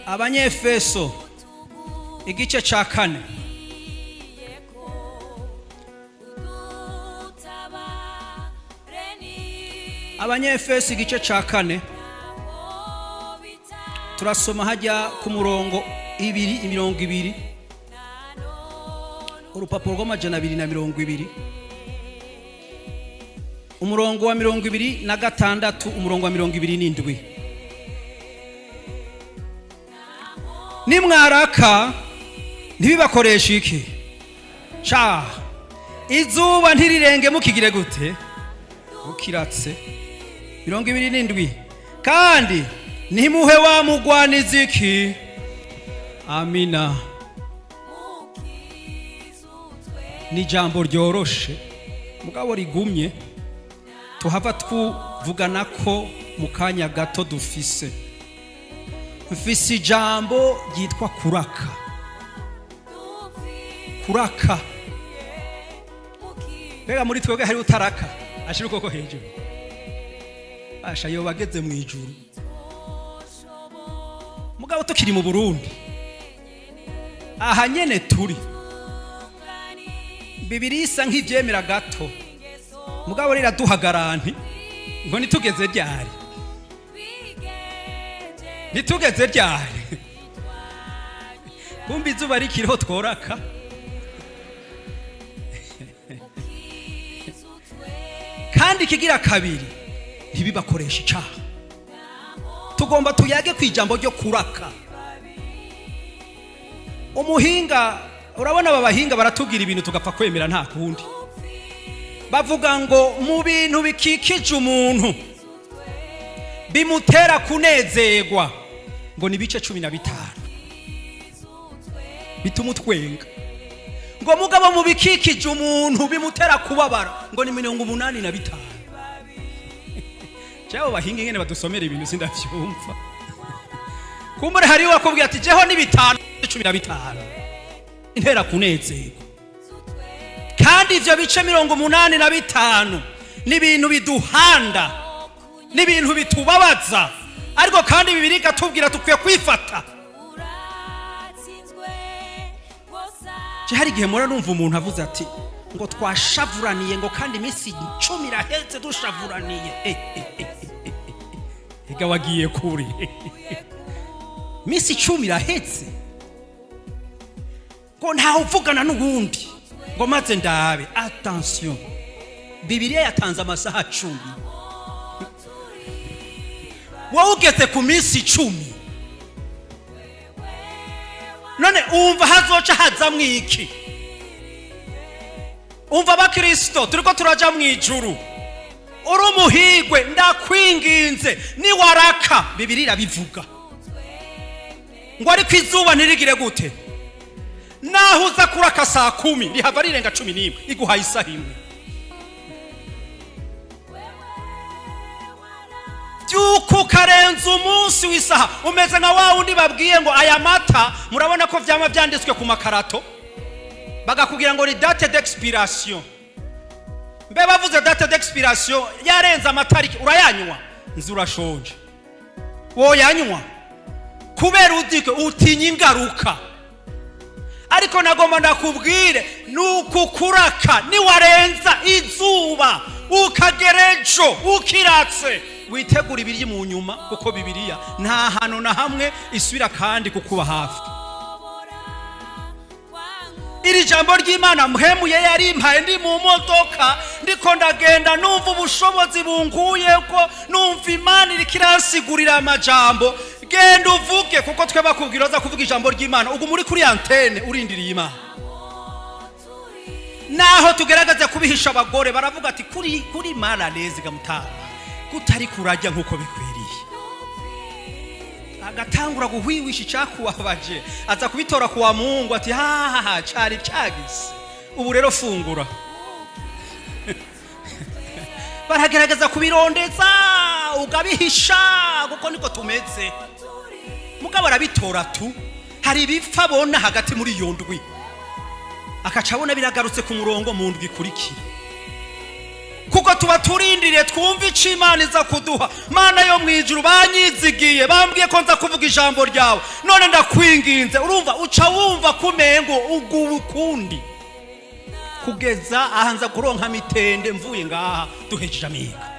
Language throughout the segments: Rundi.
Abanyefeso igice ca 4. Abanyefeso igice ca 4 turasoma hajya ku murongo 220 urupapuro rw'amajana 220 umurongo wa 26 umurongo wa 27. Nimwaraka ntibibakoresha iki cha izuba ntirirenge mukigire gute ukiratse 27 kandi nimuhe wa mugwaniza iki amina. Ni jambo ryoroshe mugabo rigumye tuhava twuvugana ko mukanya gato dufise ijambo ryitwa kuraka. Kuraka bega muri twebwe hari utaraka ashira ukoko hejuru asha yo bageze mu ijuru mugabo tukiri mu Burundi aha nyene turi Bibiri isa nk'ivyemera gato mugabo rira duhagaranti ngo nitugeze ryari kumbi izuba rikiriho tworaka kandi kigira kabiri ntibibakoresha icaha. Tugomba tuyage kwijambo ryo kuraka. Umuhinga urabona aba bahinga baratubwira ibintu tugapfa kwemera nta kundi. Bavuga ngo mu bintu bikikije umuntu bimutera kunezerwa ngo ni bice 15 bituma utwenga. Ngo mugabo mu bikikije umuntu bimutera kubabara ngo ni 85. Cyabo bahinga ngene badusomera ibintu sindavyumva. Kumbure hari wakubwiye ati jeho ni 15 intera kunezerwa. Kandi ivyo bice 85 ni ibintu biduhanda, ni ibintu bitubabaza, ariko kandi Bibiri gatubwira tukwiye kwifata. Hari igihe mura numva umuntu avuze ati ngo twashavuraniye ngo kandi iminsi 10 iraheze dushavuraniye. Ega wagiye kuri iminsi 10 iraheze ngo ntawe uvugana n'ubundi ngo maze ndabe. Attention, Bibiliya yatanze amasaha 10. Wowe ugeze ku minsi 10 none umva hazoca hazamwe iki? Umva abakristo turiko turaja mu ijuru uri umuhigwe ndakwinginze ni waraka. Bibiliya bivuga ngo ari kwizuba ntirigire gute naho uza kuraka saa 10 rihava rirenga 11 iguhaye isaha imwe. Byuko karenza umunsi w'isaha umeze nka wa wundi babwiye ngo aya mata murabona ko vyama vyanditswe ku makarato bagakubwira ngo ni date d'expiration. Mbe bavuze date d'expiration yarenza amatariki urayanywa nzi urashonje wo yanywa kubera udike utinya ingaruka. Ariko nagomba ndakubwire nuko kuraka ni warenza izuba ukagerejo ukiratse witegura ibiri mu nyuma kuko Bibiliya nta hano na hamwe isubira kandi kukuba hafi. Iri jambo ry'Imana muhemuye yari impaye ndi mu modoka ndiko ndagenda numva ubushobozi bunguye ko numva Imana irikiransigurira amajambo. Genda uvuge kuko twe bakubwira za kuvuga ijambo ry'Imana ugu muri kuri antene urindiriye Imana. Naho tugeragaza kubihisha abagore baravuga ati kuri mara lezi gamutama kutari kurajya nkuko bikwiriye. Agatangura guhwiwisha cyakuwabaje aza kubitora kuwa Mungu ati ha cyari cyagise ubu rero fungura. Baragerageza kubirondeza ugabihisha kuko niko tumeze. Mugabo arabitora tu hari bipfa bona hagati muri iyo ndwi akacabona biragarutse ku murongo mu ndwi kurikira kuko tuba turindiriye twumva icyo Imana iza kuduha. Mana yo mu ijuru banyizigiye bambwiye ko nza kuvuga ijambo ryawe, none ndakwinginze. Urumva uca wumva kumengo ukundi kugeza ahanza kuronka mitende mvuye ngaha duhejeje amiga.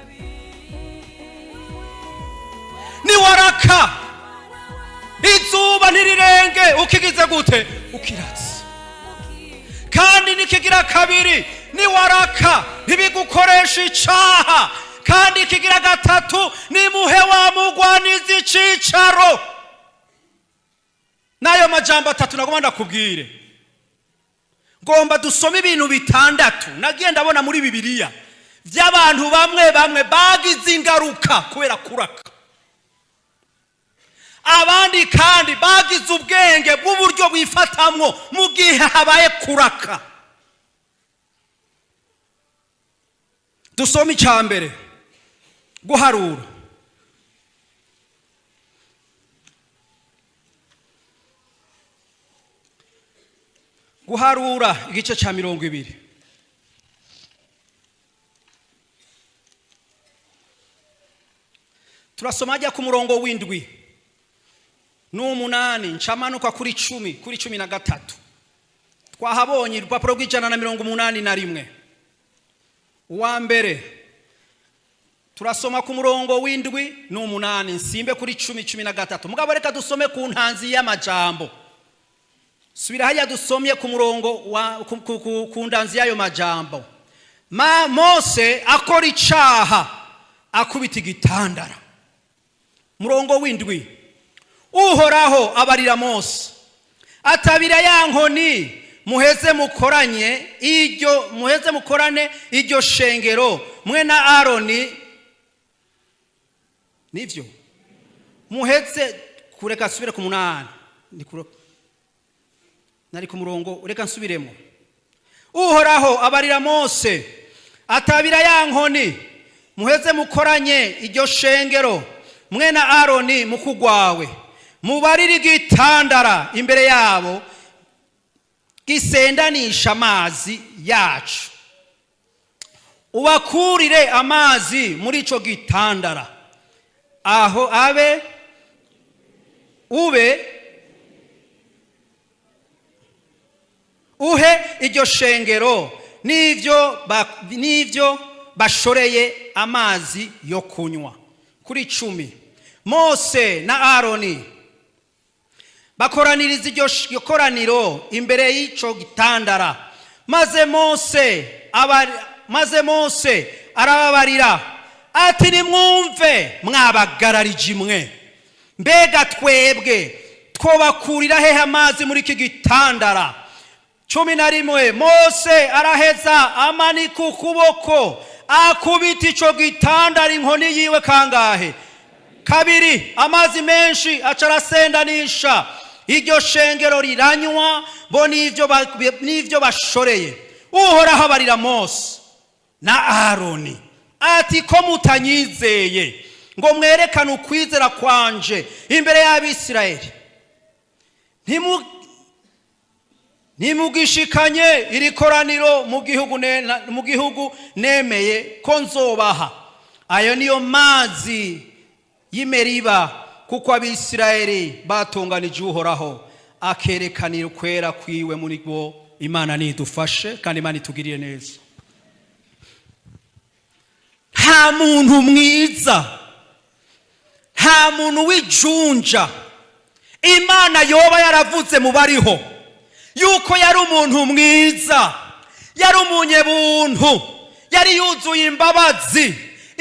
Ni waraka izuba ntirirenge ukigize gute ukiratse. Kandi nikigira kabiri ni waraka ntibigukoresha icaha. Kandi ikigira gatatu ni muhe wa mugwaniza icicaro. Nayo majambo atatu nagomba ndakubwire. Ngomba dusome ibintu bitandatu nagiye ndabona muri Bibiliya by'abantu bamwe bagize ingaruka kubera kuraka. Abandi kandi bagize ubwenge bw'uburyo bifatamwo mu gihe habaye kuraka. Dusome icyambere guharura. Guharura igice cya 20. Turasoma ajya ku murongo w'indwi n'umunani ncamanuka kuri 10 kuri 13. Twahabonye urupapuro rw'181. Uwa mbere turasoma ku murongo w'indwi n'umunani nsimbe kuri 10-13. Mugabo reka dusome ku ntanzi y'amajambo. Subira haya dusomye ku murongo ku ndanzi y'ayo majambo. Mose akora icaha akubita igitandara. Murongo w'indwi. Uhoraho abarira Mose atabira ya nkoni muheze mukorane iryo shengero mwe na Aroni. Nivyo muheze kureka subire ku 8 nari ku murongo reka nsubiremo. Uhoraho abarira Mose atabira ya nkoni muheze mukoranye iryo shengero mwe na Aroni mukugwawe mubarire igitandara imbere yabo gisendanisha amazi yacu. Ubakurire amazi muri ico gitandara aho uhe iryo shengero n'ivyo bashoreye amazi yo kunywa. Kuri 10 Mose na Aroni bakoraniriza iryo koraniro imbere y'ico gitandara. Maze Mose arababarira ati nimwumve mwabagararije imwe, mbega twebwe twobakurira hehe amazi muri iki gitandara? 11 Mose araheza amanika ukuboko akubita ico gitandara inkoni yiwe kangahe? 2. Amazi menshi acarasendanisha iryo shengero riranywa bo n'ivyo bashoreye. Uhoraho abarira Mose na Aroni ati ko mutanyizeye ngo mwerekane ukwizera kwanje imbere y'Abisirayeli, ntimugishikanye iri koraniro mu gihugu nemeye ko nzobaha. Ayo niyo mazi y'Imeriba, kuko Abisirayeli batunganije Uhoraho akerekanira kwera kwiwe muri bo. Imana nidufashe kandi Imana itugirire neza. Nta muntu mwiza, nta muntu w'ijunja Imana yoba yaravuze mu bariho yuko yari umuntu mwiza, yari umunyebuntu, yari yuzuye imbabazi.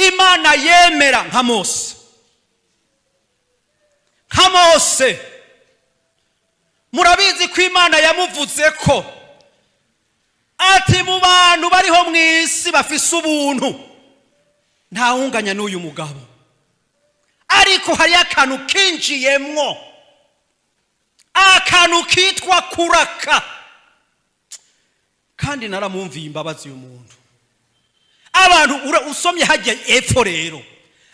Imana yemera nka Mose. Murabizi ko Imana yamuvuze ko ati mu bantu bariho mu isi bafise ubuntu nta wunganya n'uyu mugabo. Ariko hari akantu kinjiyemwo, akantu kitwa kuraka. Kandi naramumviye imbabazi y'umuntu. Abantu usomye hajya epfo rero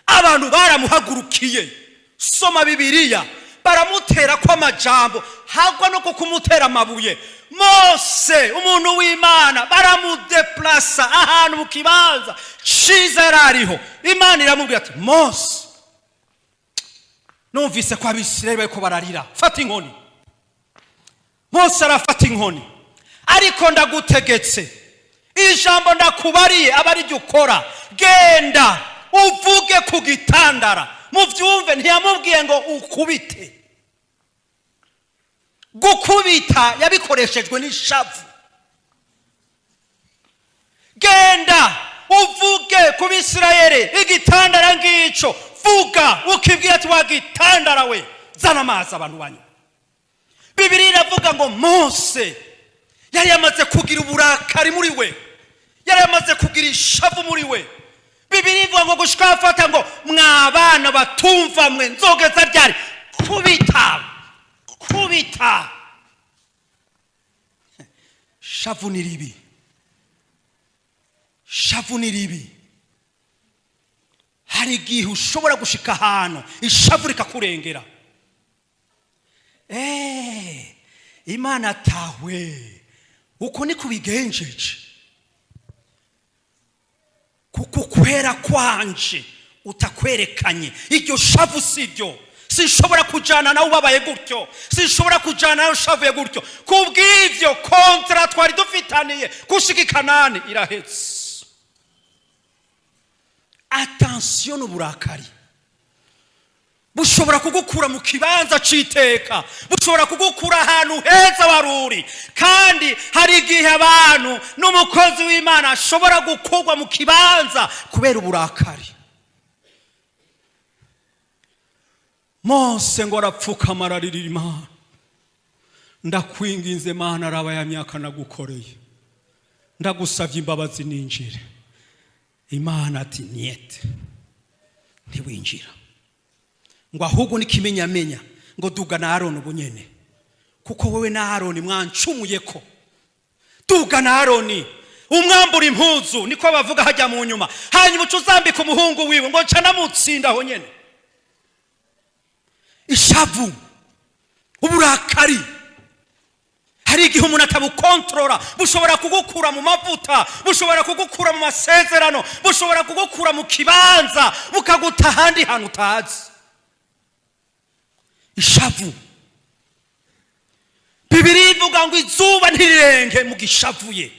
abantu baramuhagurukiye. Soma Bibiliya baramutera ko amajambo hagwa no kumutera amabuye. Mose umuntu w'Imana baramudeplasa ahantu mu kibanza ciza yarariho. Imana iramubwira ati Mose, numvise ko Abisirayeli bariko bararira, fata inkoni. Mose arafata inkoni, ariko ndagutegetse ijambo ndakubariye aba ari ryo ukora. Genda uvuge ku gitandara. Muvyumve, ntiyamubwiye ngo ukubite. Gukubita yabikoreshejwe n'ishavu. Genda uvuge ku Bisirayeli igitandara ngico. Vuga ukibwira ati wa gitandara we, zana amazi abantu banywa. Bibiliya iravuga ngo Mose yari yamaze kugira uburakari muri we, yari yamaze kugira ishavu muri we. Bibiliya ivuga ngo gushika afata ngo mwabana batumva mwe nzogeza ryari. Kubita. Shavu ni ribi. Shavu ni ribi. Hari igihe ushobora gushika ahantu ishavu rikakurengera. Imana tawe uko ni kubigenjeje. Kuko kwera kwanje utakwerekanye iryo shavu sibyo. Sinshobora kujana nawe ubabaye gutyo, sinshobora kujana nawe ushavuye gutyo. Kubw'ivyo kontra twari dufitaniye gushika i Kanani irahetse. Attention uburakari bushobora kugukura mu kibanza citeka, bushobora kugukura ahantu heza waruri. Kandi hari igihe abantu n'umukozi w'Imana ashobora gukurwa mu kibanza kubera uburakari. Mose ngo arapfukama araririra Imana, ndakwinginze Mana, araba ya myaka nagukoreye, ndagusavye imbabazi ninjire. Imana ati niet, ntiwinjira. Ngo ahubwo nikimenyamenya ngo duga na Aroni ubunyene, kuko wewe na Aroni mwancumuye ko. Duga na Aroni umwambura impuzu, niko bavuga hajya mu nyuma, hanyuma ucuzambika umuhungu wiwe ngo nca namutsinda aho nyene. Ishavu, uburakari, hari igihe umuntu atabukontrola bushobora kugukura mu mavuta, bushobora kugukura mu masezerano, bushobora kugukura mu kibanza bukaguta ahandi hantu utazi. Ishavu, Bibiliya ivuga ngo izuba ntirirenge mu gishavuye.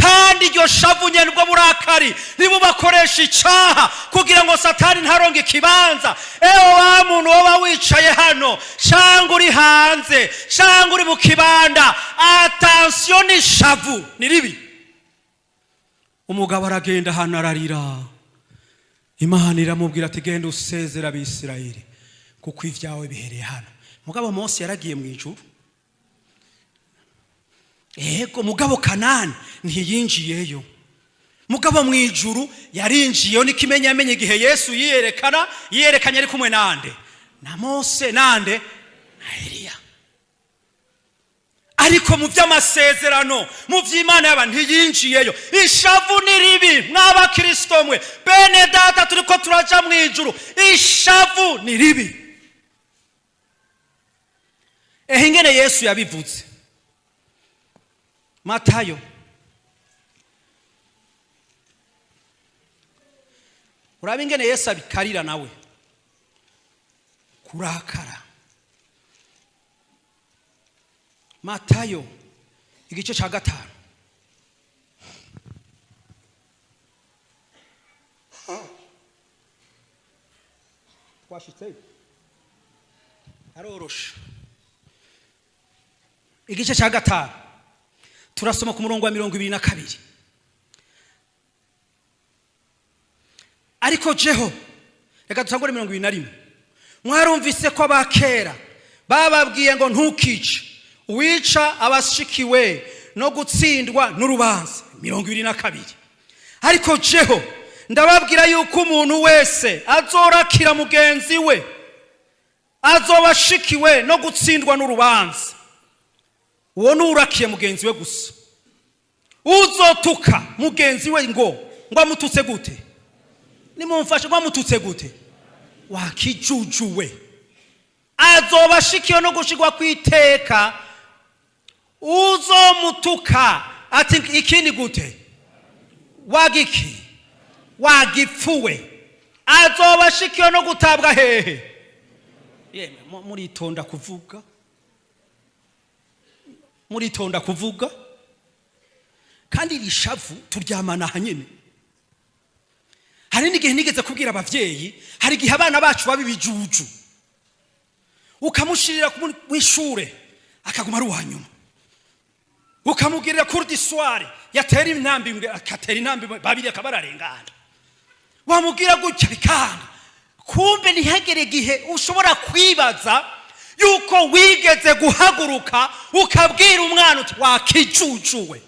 Kandi iryo shavu nyene ubwo burakari nibubakoresha icaha kugira ngo Satani ntaronke ikibanza. Wa muntu woba wicaye hano cyangwa uri hanze cyangwa uri mu kibanda, attention ni shavu ni ribi. Umugabo aragenda hano ararira, Imana iramubwira ati genda usezera Abisirayeli kuko ivyawe bihereye hano. Mugabo Mose yaragiye mu ijuru. Mugabo Kanani ntiyinjiyeyo. Mugabo mu ijuru yarinjiyeyo. Nikimenyamenye igihe Yesu yiyerekanye ari kumwe nande na Mose nande na Eliya. Ariko mu by'amasezerano, mu by'Imana y'abantu ntiyinjiyeyo. Ishavu ni ribi mwaba Kristo mwe bene data, turiko turaja mu ijuru. Ishavu ni ribi. Ingene Yesu yabivuze Matayo uraba ingene Yesu abikarira nawe kurakara. Matayo igice ca 5. Twashitse arorosha. Igice ca 5 turasoma ku murongo wa 22. Ariko jeho, reka dutangure 21. Mwarumvise ko abakera bababwiye ngo ntukice, uwica abashikiwe no gutsindwa n'urubanza. 22. Ariko jeho ndababwira yuko umuntu wese azorakira mugenzi we azobashikiwe no gutsindwa n'urubanza. Uwo nurakiye mugenzi we gusa. Uzotuka mugenzi we ngo amututse gute? Nimumfashe ngo amututse gute? wakijujuwe. Azoba ashikiwe no gushigwa kwiteka. Uzomutuka ati ikindi gute? Wagiki? Wagipfuwe. Azoba ashikiwe no gutabwa hehe? Yeme muritonda kuvuga. Muritonda kuvuga. Kandi rishavu turyamana hanyene. Hari n'igihe nigeze kubwira abavyeyi, hari igihe abana bacu babibijuju. Ukamushirira mw'ishure akaguma ari uwanyuma. Ukamugirira cours du soir yatera intambi akatera intambi babiri akabararengana. Wamubwira gutya bikanga. Kumbe ntihagere gihe ushobora kwibaza yuko wigeze guhaguruka ukabwira umwana uti wakijujuwe.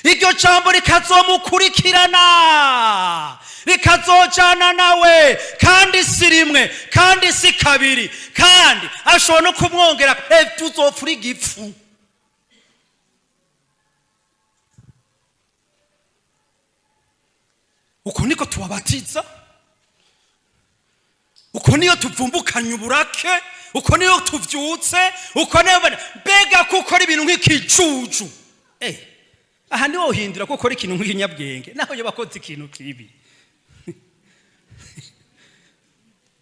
Iryo jambo rikazomukurikirana, rikazojana nawe, kandi si rimwe, kandi si kabiri, kandi ashobora no kumwongera tuzopfura igipfu. Uko niko tubabatiza, uko niyo tuvumbukanye uburake, uko niyo tuvyutse, uko niyo mbega kuko ari ibintu nk'ikijuju. Aha niho uhindura kuko ari ikintu nk'inyabwenge, naho yo bakoze ikintu kibi.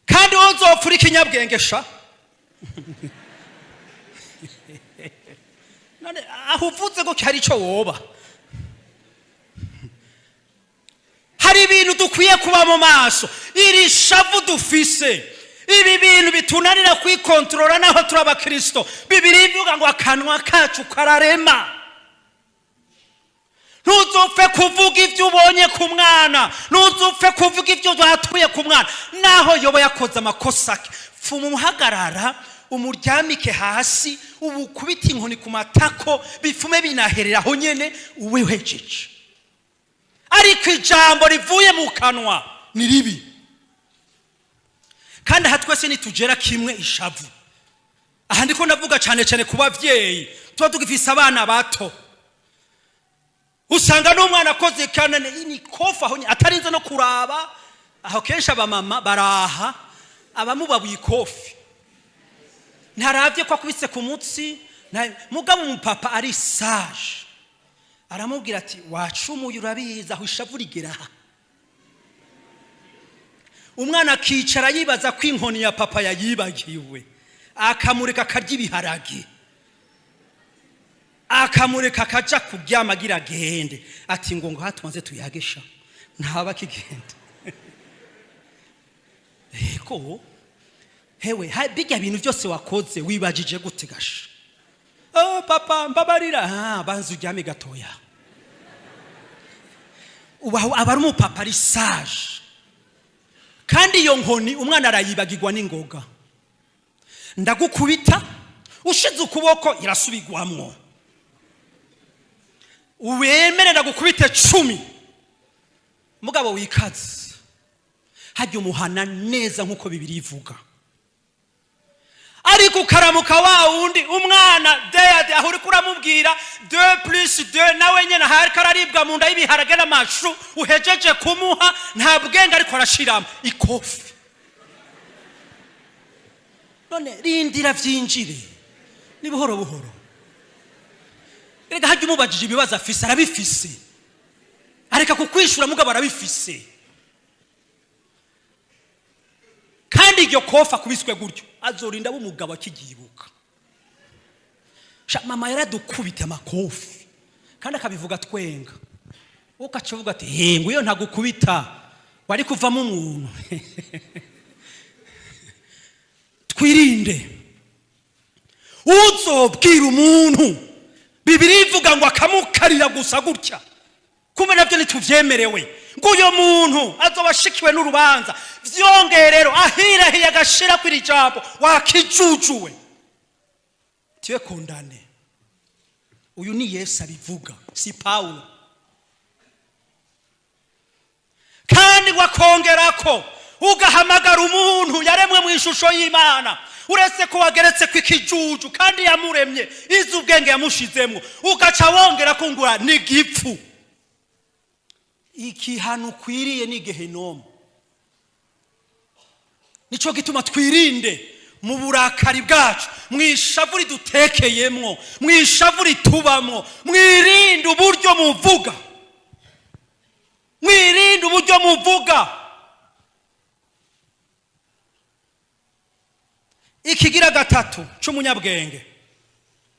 Kandi uzopfura ikinyabwenge sha. None aho uvuze ko cyari cyo woba. Hari ibintu dukwiye kuba mu maso. Iri shavu dufise, ibi bintu bitunanira kwikontrola naho turi abakristo. Bibiri ivuga ngo akanwa kacu kararema. Ntuzupfe kuvuga ivyo ubonye ku mwana, ntuzupfe kuvuga ivyo watuye ku mwana. Naho yoba yakoze amakosa, fuma umuhagarara, umuryamike hasi, ubukubita inkoni ku matako, bifume binahereraho nyene uwe wejeje. Ariko ijambo rivuye mu kanwa ni ribi. Kandi aha twese nitugera kimwe ishavu. Aha ndiko ndavuga cyane cyane ku bavyeyi, tuba tugifise abana bato. Usanga n'umwana akoze kanane ni kofa aho atarinze no kuraba, aho kenshi abamama baraha abamubabuye ikofi. Ntaravye ko akubise ku mutsi, mugabo umupapa ari sage. Aramubwira ati wacumuye urabiza aho ishavu rigera. Umwana akicara yibaza ko inkoni ya papa yayibagiwe, akamureka akarya ibiharage, akamureka akaja kuryama agira gende. Ati ngo hatumaze tuyagesha ntaba kigenda. Eko hewe bijya bintu byose wakoze wibajije gute gasha? Papa mbabarira. Banzu uryame gatoya. Ubaho abari umupapa ari sage. Kandi iyo nkoni umwana arayibagirwa n'ingoga. Ndagukubita ushize ukuboko irasubigwamwo. Uwemere ndagukubite 10. Mugabo wikaze. Hajya umuhana neza nkuko Bibiliya ivuga. Ariko karamuka wa wundi umwana deyade aho uri kuramubwira 2+2 nawe nyene hari kararibwa mu nda y'ibiharage n'amashu uhejeje kumuha nta bwenge ariko arashiramo ikofi. None rindira vyinjire ni buhoro buhoro. Erega hajya umubajije ibibazo afise arabifise, areka kukwishura mugabo arabifise. Kandi iryo kofa kubiswe gutyo azorinda b'umugabo akigibuka. Mama yaradukubita amakofi kandi akabivuga twenga. Ukacuvuga ati ngo iyo ntagukubita wari kuvamo umuntu. Twirinde uzobwira umuntu Bibiliya ivuga ngo akamukarira gusa gutya, kumbe navyo nituvyemerewe. Ngo uyo muntu azobashikiwe n'urubanza. Vyongeye rero ahirahiye agashira kw'iri jambo wakijujuwe. Tiwe kondane. Uyu ni Yesu abivuga, si Paulo. Kandi wakongerako ugahamagara umuntu yaremwe mu ishusho y'Imana, uretse ko wageretse kw'ikijuju kandi yamuremye izi ubwenge yamushizemo, ugaca wongera kungura ni gipfu. Iki hanu kwiriye ni Gehinomu. nico gituma twirinde mu burakari bwacu, mwishavu ridutekeyemwo, mwishavu ritubamwo, mwirinde uburyo muvuga, mwirinde uburyo muvuga. Ikigira gatatu c'umunyabwenge,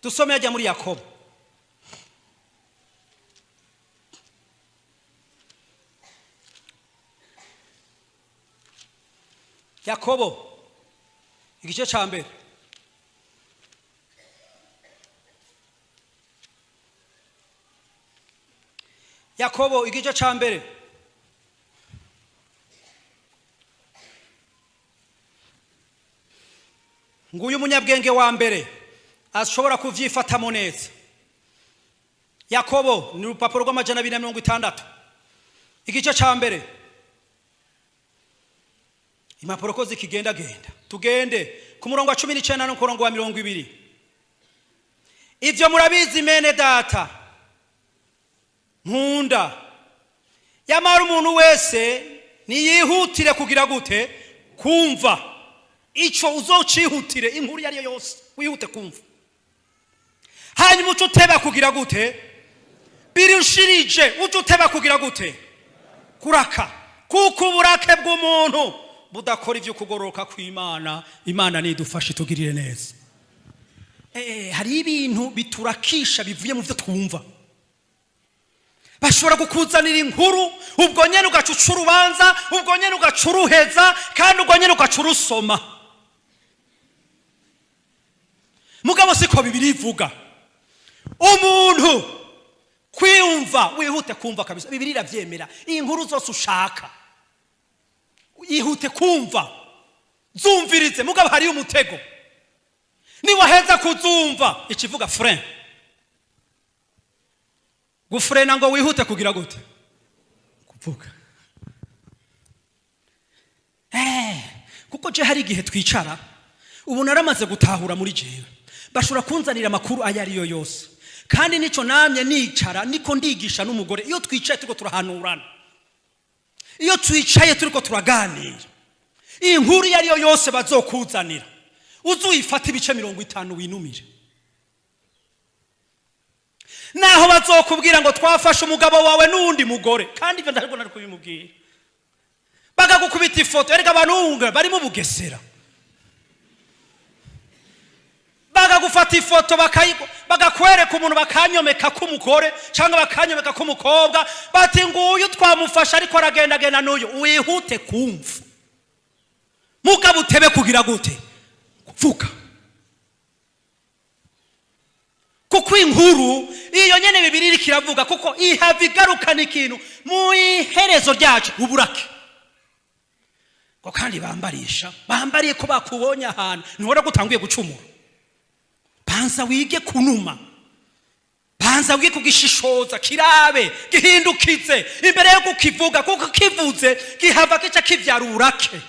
dusome ajya muri Yakobo. Yakobo igice ca mbere. Yakobo igice ca mbere. Nguyu umunyabwenge wa mbere ashobora kuvyifatamo neza. Yakobo ni urupapuro rw'amajana 260. Igice ca mbere. Impapuro ko zikigenda genda. Tugende ku murongo wa 19 no ku murongo wa 20. Ivyo murabizi mene data. Nkunda. Yamara umuntu wese niyihutire kugira gute? Kumva. Ico uzocihutire inkuru yari yose wihute kumva. Hanyuma ucuteba kugira gute? Birushirije ucuteba kugira gute? Kuraka. Kuko uburake bw'umuntu budakora ivyo kugororoka kw'Imana, Imana nidufashe tugirire neza. Hari ibintu biturakisha bivuye mu byo twumva. Bashobora kukuzanira inkuru, ubwo nyene ugacuca urubanza, ubwo nyene ugacuruheza, kandi ubwo nyene ugacurussoma. Mugabo siko Bibiri ivuga. Umuntu kwiyumva wihute kumva kabisa. Bibiri iravyemera. Iyi nkuru zose ushaka yihute kumva, zumvirize. Mugabo hari umutego, ni waheza kuzumva ikivuga frein. Gufrena ngo wihute kugira gute? Kuvuga. Kuko je hari igihe twicara, ubu naramaze gutahura muri jewe, bashobora kunzanira amakuru ayariyo yose, kandi nico namye nicara niko ndigisha n'umugore. Iyo twicaye turiko turahanurana, iyo twicaye turiko turaganira, iyi nkuru yariyo yose bazokuzanira, uzuyifata ibice 50 winumire. Naho bazokubwira ngo twafashe umugabo wawe n'undi mugore, kandi ivyo ndariko nari kubimubwira, bagagukubita ifoto, erega abantu bari mu Bugesera, bagagufata ifoto bagakwereka umuntu bakanyomeka k'umugore cyangwa bakanyomeka k'umukobwa, bati nguyu twamufasha ariko aragenda genda n'uyu. Wihute kumva, mugabo utebe kugira gute? Kuvuga. Kuko inkuru iyo nyene Bibiri iri kiravuga, kuko ihavigarukana ikintu mu iherezo ryacu, uburake. Ko kandi bambariye ko bakubonye ahantu ntihora gutanguye gucumura. Banza wige kunuma, banza wige kugishishoza, kirabe gihindukize imbere yo kukivuga, kuko kivuze gihava kica kivyara uburake.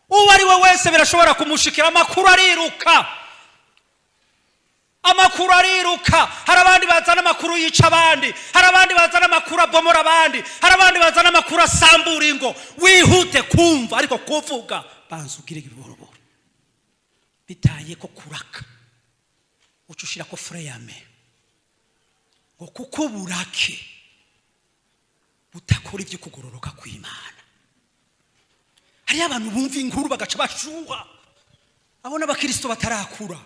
Uwo ari we wese birashobora kumushikira, amakuru ariruka. Amakuru ariruka. Hari abandi bazana amakuru yica abandi, hari abandi bazana amakuru abomora abandi, hari abandi bazana amakuru asambura ingo. Wihute kumva, ariko kuvuga banza ugire ibiboroboro. Bitaye ko kuraka ucushira ko freyame, ngo kuko burake butakora ivyo kugororoka kw'Imana. Hari abantu bumva inkuru bagaca bashuha, abona abakristo batarakura.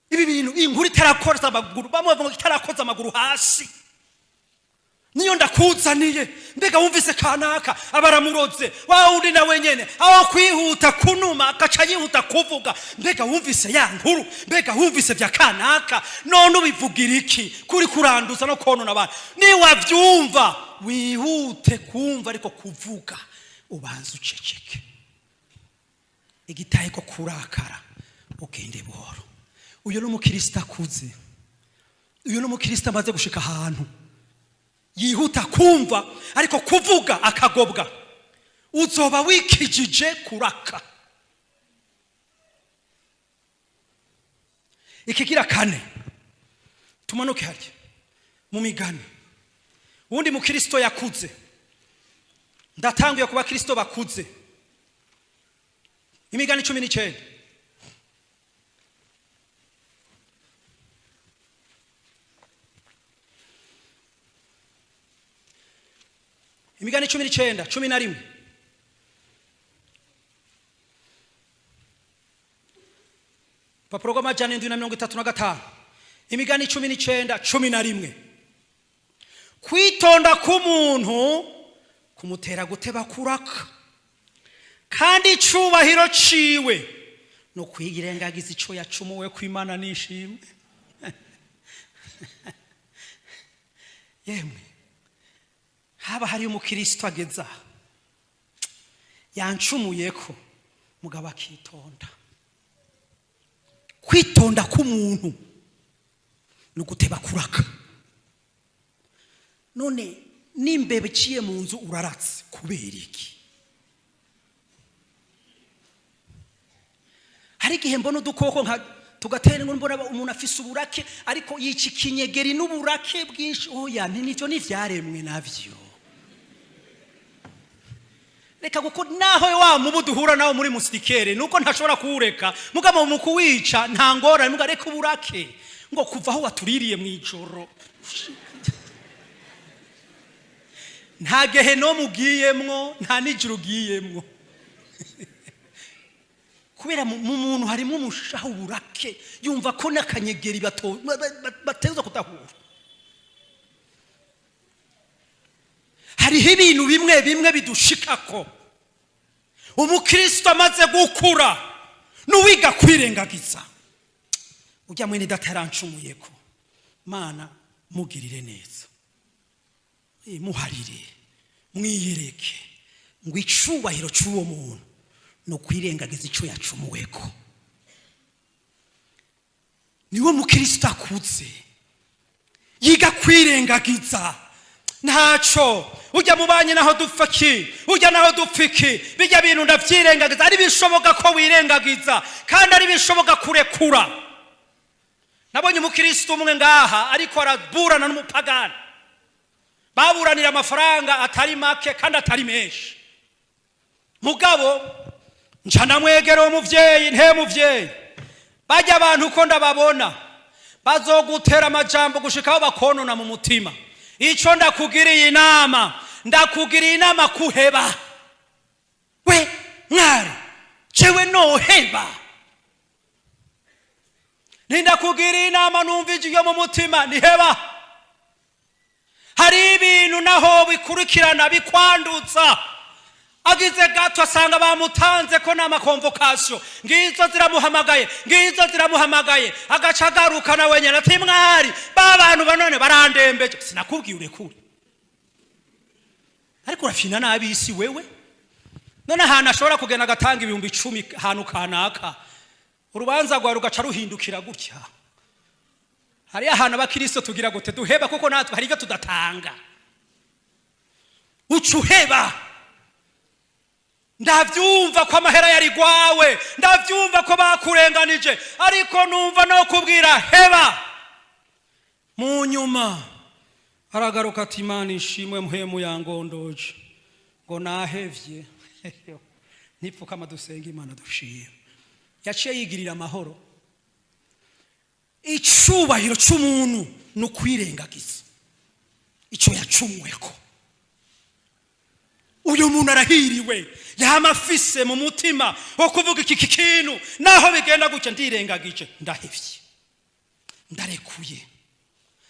Ibi bintu inkuru itarakoza amaguru, bamwe bavuga itarakoza amaguru hasi. Niyo ndakuzaniye, mbega wumvise kanaka abaramuroze, wawundi nawe nyene aho kwihuta kunuma akaca yihuta kuvuga, mbega wumvise ya nkuru, mbega wumvise vya kanaka, none ubivugira iki? Kuri kuranduza no konona abantu. Ni wavyumva wihute kumva, ariko kuvuga ubanza uceceke. Igitaye ko kurakara ugende buhoro. Uyo no mukristo akuze, uyo no mukristo amaze gushika ahantu, yihuta kumva ariko kuvuga akagobwa, uzoba wikijije kuraka. Ikigira kane, tumanuke harya mu Migani. Undi mukristo yakuze ndatanguye kuba Kristo bakuze. Imigani 19. Imigani 19, 11. Papuro rw'amajana 735. Imigani 19, 11. Kwitonda k'umuntu kumutera guteba kuraka, kandi icubahiro ciwe no kwigirengagiza ico yacumuwe kw'Imana nishimwe. Yemwe haba hari umukristo ageza yancumuyeko mugabo akitonda. Kwitonda k'umuntu no guteba kuraka. None nimbebe ciye mu nzu uraratse kubera iki? Hari igihe mbona udukoko nka tugatera ngo mbona umuntu afise uburake ariko yica ikinyegeri n'uburake bwinshi. Oya, nicyo nivyaremwe navyo. Reka kuko naho wa mubu duhura nawo muri mustikere nuko ntashobora kuwureka, mugabo mu kuwica nta ngorane, muga reka uburake ngo kuva aho watuririye mwijoro. Nta gehenomu ugiyemwo, nta n'ijuru ugiyemwo. Kubera mu muntu harimo umushaho uburake, yumva ko n'akanyegeri bateza kutahura. Hariho ibintu bimwe bimwe bidushikako umukristo amaze gukura n'uwiga kwirengagiza. Ujya mwene data yarancumuyeko, Mana mugirire neza, muharire, mwiyereke, ngo icubahiro c'uwo muntu no kwirengagiza ico yacumuweko. Niwo mukristo akuze yiga kwirengagiza. Ntaco ujya mubanye naho dupfaki, ujya naho dupfiki, bijya bintu ndavyirengagiza. Ari bishoboka ko wirengagiza kandi ari bishoboka kurekura. Nabonye umukristo umwe ngaha ariko araburana n'umupagani, baburanira amafaranga atari make kandi atari menshi. Mugabo nca ndamwegera uwo muvyeyi, nte muvyeyi, bajya abantu uko ndababona bazogutera amajambo gushikaho bakonona mu mutima. Ico ndakugiriye inama kuheba. We mwari jewe noheba? Nindakugiriye inama numvije iyo mu mutima niheba. Hari ibintu naho bikurikirana bikwanduza. Agize gato asanga bamutanze ko nama convocation, ngizo ziramuhamagaye agaca agaruka na wenyene ati mwari babantu banone barandembeje. Sinakubwiye urekure, ariko urafina nabi isi wewe. None hana ashobora kugenda agatanga 10,000 hanu kanaka, urubanza rwa rugaca ruhindukira gutya. Hari ahana abakristo tugira gute duheba kuko natwe hari ivyo tudatanga. Ucuheba. Ndavyumva ko amahera yari gwawe, ndavyumva ko bakurenganije, ariko numva no kubwira heba. Mu nyuma aragaruka ati Imana ishimwe muhemu yangondoje ngo nahevye. Nipfuka dusenga Imana dushire. Yaciye yigirira amahoro. Icubahiro c'umuntu no kwirengagiza ico yacumweko. Uyu muntu arahiriwe, yamafise mu mutima wo kuvuga iki kintu naho bigenda gutya ndirengagije, ndahevye, ndarekuye.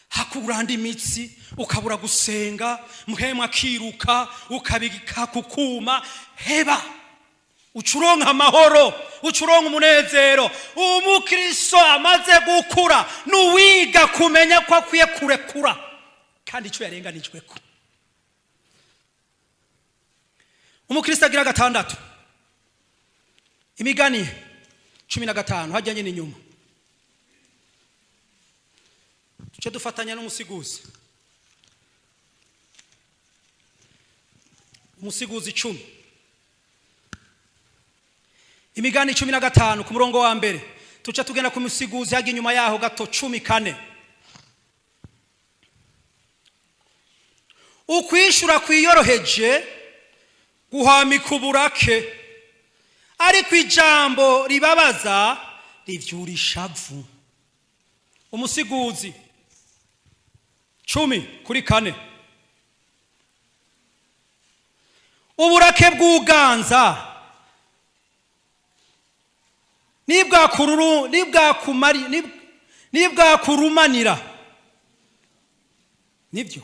Hakuranda imitsi ukabura gusenga, muhemu akiruka ukabika kukuma. Heba, ucuronka amahoro, ucuronka umunezero. Umukristo amaze gukura n'uwiga kumenya ko akwiye kurekura kandi ico yarenganijweko. Umukristo agira 6. Imigani 15 hajyanye n'inyuma. Tuce dufatanya n'umusiguzi. Umusiguzi 10. Imigani 15 ku murongo wa mbere. Tuce tugenda ku musiguzi hagi nyuma yaho gato 14. Ukwishura kwiyoroheje guhwamika uburake, ariko ijambo ribabaza rivyura ishavu. Umusiguzi 10:4. Uburake bw'uganza nibwakurumanira. Nibyo,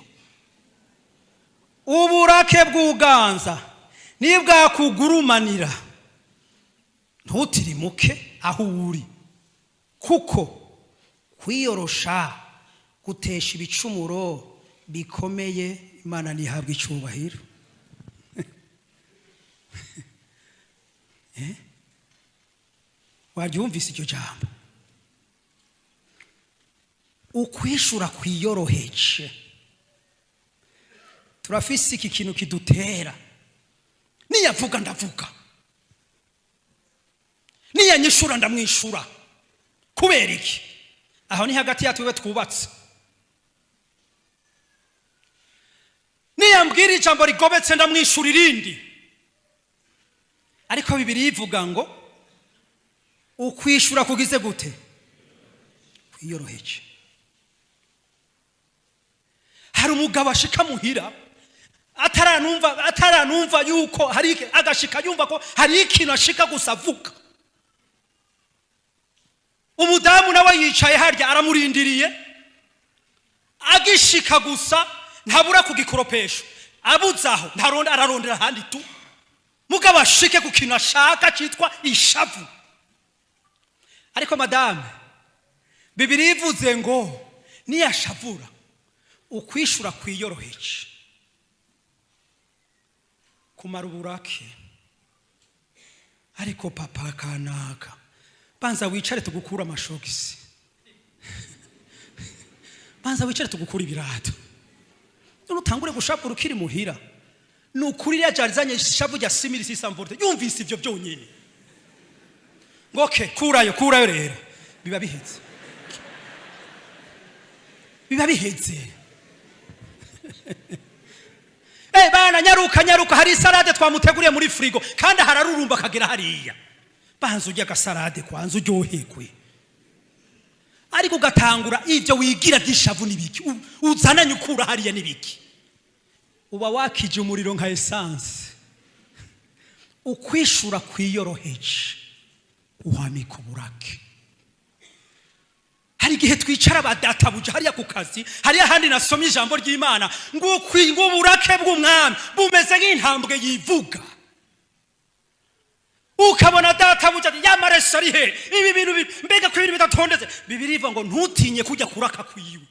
uburake bw'uganza nibwakugurumanira, ntutirimuke aho uri, kuko kwiyorosha gutesha ibicumuro bikomeye. Imana nihabwa icyubahiro. Waryumvise iryo jambo? Ukwishura kwiyoroheje. Turafise iki kintu kidutera, niyavuga ndavuga, niyanyishura ndamwishura. Kubera iki? Aho ni hagati yatwe twubatse. Niyambwira ijambo rigobetse ndamwishura irindi. Ariko Bibiliya ivuga ngo ukwishura kugize gute? Kwiyoroheje. Hari umugabo ashika muhira ataranumva yuko hari agashika yumva ko hari ikintu ashika gusa avuga. Umudamu nawe yicaye harya aramurindiriye, agishika gusa ntabura kugikoropesha, abuzaho ararondera handi tu. Mugabo ashike ku kintu ashaka cyitwa ishavu. Ariko madame, Bibiliya ivuze ngo niyashavura ukwishura kwiyoroheje kumara uburake. Ariko papa kanaka, banza wicare tugukura amashogisi. Banza wicare tugukura ibirato. None utangure gushavura ukiri muhira. Nukuri yajarizanye ishavu rya 6600 V. Yumvise ivyo byonyine. Ngoke kurayo rero. Biba biheze. Bana nyaruka hari salade twamuteguriye muri frigo kandi hararurumba kagera hariya. Banza ujya gasalade kwanza uryohekwe. Ariko gatangura ivyo wigira dishavu nibiki. Uzananye ukura hariya nibiki. Uba wakije umuriro nka essence. Ukwishura kwiyoroheje uhwamika uburake. Hari igihe twicara badatabuja hariya ku kazi, hariya handi nasomye ijambo ry'Imana ngo uburake bw'umwami bumeze nk'intambwe yivuga. Ukabona databuja yamaresha ari he, ibi bintu mbega ko ibintu bidatondetse. Bibiliya ivuga ngo ntutinye kujya kuraka kwiwe,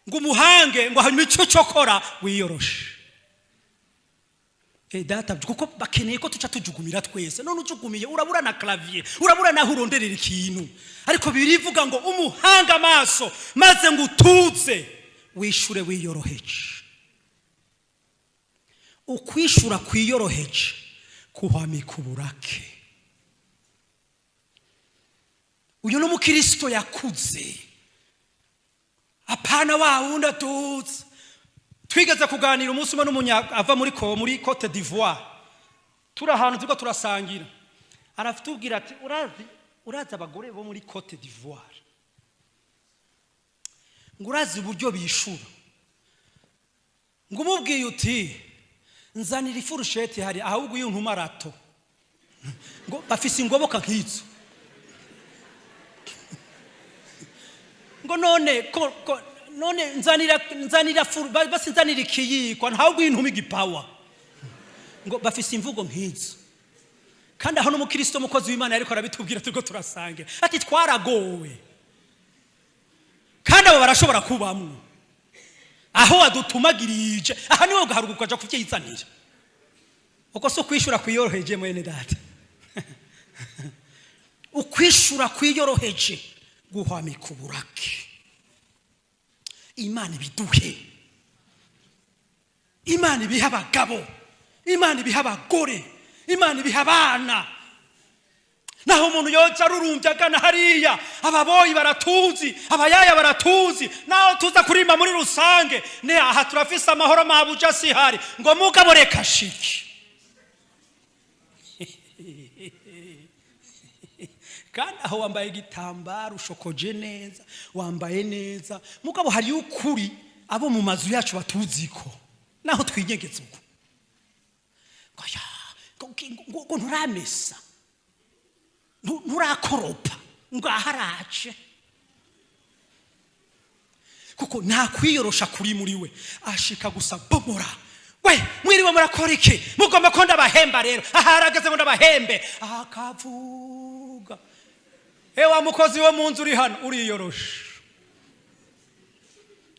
ngo umuhange ngo hanyuma icyo cyokora wiyoroshe. Data kuko bakeneye ko tuca tujugumira twese. None ujugumiye urabura na clavier, urabura naho uronderera ikintu. Ariko Bibiliya ivuga ngo umuhanga amaso maze ngo utuze wishure wiyoroheje. Ukwishura kwiyoroheje kuhwamika uburake. Uyu no mukristo yakuze, apana wa wundi atuze. Twigeze kuganira umunsi umwe n'umunya ava muri Cote d'Ivoire. Turahantu tuko turasangira. Arafitubwira ati urazi abagore bo muri Cote d'Ivoire. Ngurazi uburyo bishura. Ngumubwiye uti nzanira ifurusheti hari ahubwo uyu ntumarato. Ngo bafise ingoboka nk'izo. Ngo none nzanira furu basi nzanira ikiyiko ntabwo intumi gipawa. Ngo bafise imvugo nk'izo. Kandi aho n'umukristo mukozi w'Imana ariko arabitubwira turiko turasangira ati twaragowe. Kandi abo barashobora kubamwe. Aho wadutumagirije aha niho gaharuka ukaja kuvyizanira. Uko so kwishura kwiyoroheje mwene data. Ukwishura kwiyoroheje guhwamika uburake. Imana ibiduhe. Imana ibiha abagabo, Imana ibiha abagore, Imana ibiha abana. Naho umuntu yoca rurumbya gana hariya, ababoyi baratuzi, abayaya baratuzi, naho tuza kurimba muri rusange, ne aha turafise amahoro mabuja sihari, ngo mugabo reka shiki. kandi aho wambaye igitambaro ushokoje neza, wambaye neza, mugabo hari ukuri abo mu mazu yacu batuziko naho twinyegetse uko ngo nturamesa, nturakoropa, ngaharaje, kuko nta kwiyorosha kuri muri we, ashika gusa bomora. We mwiriwe murakora iki? Mugomba ko ndabahemba rero. Aharageze ngo ndabahembe. Akavuga, ewa mukozi wo munzu uri hano,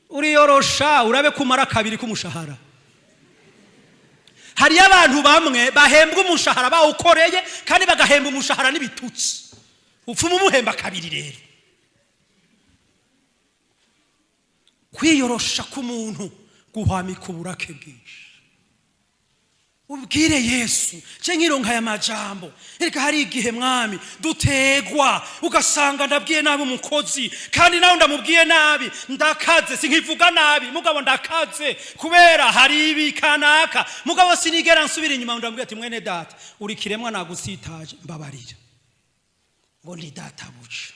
uriyorosha urabe kumara kabiri kumushahara. Hari abantu bamwe bahembwa umushahara bawukoreye kandi bagahemba umushahara n'ibitutsi, upfuma umuhemba kabiri rero. Kwiyorosha k'umuntu guhwamika uburake bwinshi. Ubwire Yesu, nkironka aya majambo, erega hari igihe mwami dutegwa ugasanga ndabwiye nabi umukozi kandi nawe ndamubwiye nabi, ndakaze sinkivuga nabi mugabo ndakaze kubera hari ibikanaka, mugabo sinigera nsubira inyuma ndamubwiye ati mwene data uri kiremwa nagusitaje mbabarira ngo ndi data buca.